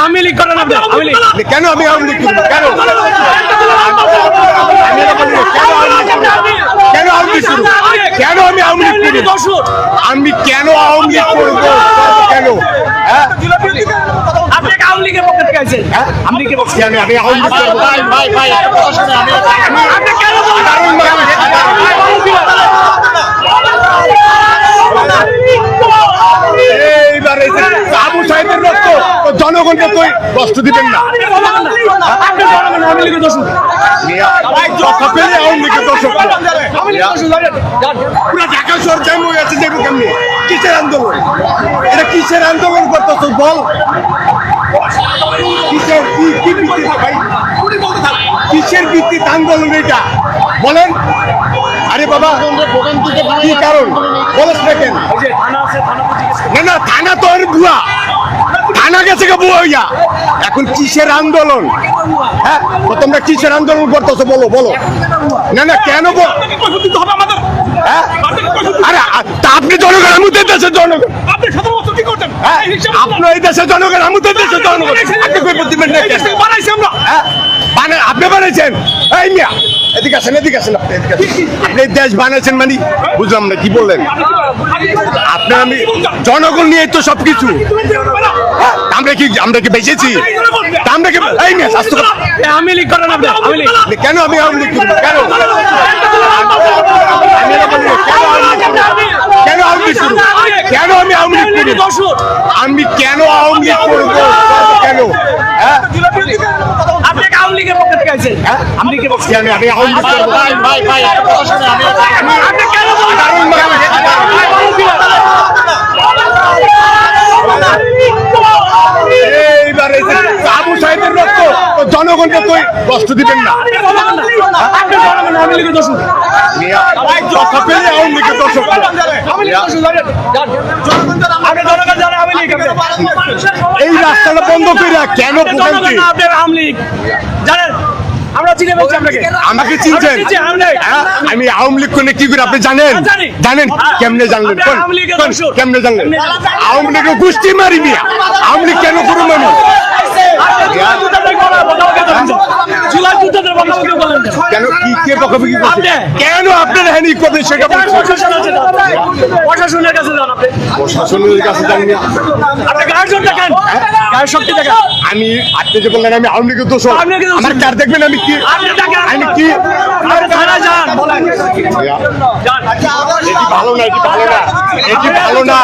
আমি লিখ করেন আপনি আমি লিখ কেন আমি আওয়ামী লীগ করবো? কেন কেন আওয়ামী লীগ করবো? কেন আমি আওয়ামী লীগ করবো? আমি কেন আওয়ামী লীগ করবো? কেন আপনি আওয়ামী লীগের পক্ষে থেকে আছেন আওয়ামী লীগের পক্ষে আমি আওয়ামী লীগ করবো? আপনি কেন এইবারে আবু সাহেবের রক্ত জনগণকে কই কষ্ট দিবেন না। আপনি জনগণ আওয়ামী লীগের দোষী পুরো ঢাকা শহর জ্যাম হয়ে আছে। যেমন কেমনি কিসের আন্দোলন? এটা কিসের আন্দোলন করতেছ বল? কিসের কি ভিত্তিতে ভাই? কিসের ভিত্তিতে আন্দোলন এটা বলেন? আরে বাবা কি কারণ বলস না কেন? না না থানা তো আর বুয়া, থানা গেছে গে বুয়া হইয়া। এখন কিসের আন্দোলন? হ্যাঁ তোমরা কিসের আন্দোলন করতেছো বলো বলো? না না কেন হ্যাঁ আরে তা আপনি জনগণ আমুদের দেশের জনগণ, আপনার এই দেশের জনগণ আমুদের দেশের জনগণ। আপনি বানাইছেন এই মিয়া এদিকে আসেন এদিকে আসেন। আপনি দেশ বানাইছেন মানে বুঝলাম না কি বললেন আপনি? আমি জনগণ নিয়ে তো সবকিছু। আমরা কি বেঁচেছি? আমরা কি এই মিয়া স্বাস্থ্য আমি লিখ করেন আপনি আমি লিখ কেন আমি আওয়ামী লীগ করবো? কেন কেন আওয়ামী লীগ করবো? কেন আমি আওয়ামী লীগ করবো? আমি কেন আওয়ামী লীগ করবো? কেন হ্যাঁ আপনি আওয়ামী লীগের পক্ষে থেকে আছেন আওয়ামী লীগের পক্ষে আমি আওয়ামী লীগ করবো? আপনি কেন এইবারে আবু সাহেবের রক্ত জনগণকে কই কষ্ট দিবেন না। আপনি জনগণ আওয়ামী লীগের দোষী কথা পেলে আওয়ামী লীগের দর্শক এই রাস্তাটা বন্ধ করে কেন ভোগান্তি? জানেন আমরা চিনে বলছি আপনাকে আমাকে চিনছেন? আমি আওয়ামী লীগ করে কি করে আপনি জানেন? জানেন কেমনে জানলেন? কেমনে জানলেন? আওয়ামী লীগের গোষ্ঠী মারি মিয়া আওয়ামী লীগ কেন করুন মানুষ? কেন কি কে বকাবকি করছে? কেন আপনার হ্যানি করবে সেটা প্রশাসনের কাছে যান আপনি প্রশাসনের কাছে জানি আপনি গায়ের জোর দেখান গায়ের শক্তি দেখান আমি আপনি যে বললেন আমি আওয়ামী লীগের দোষ আমার কার দেখবেন আমি কি আমি কি থানায় যান বলেন এটি ভালো না এটি ভালো না এটি ভালো না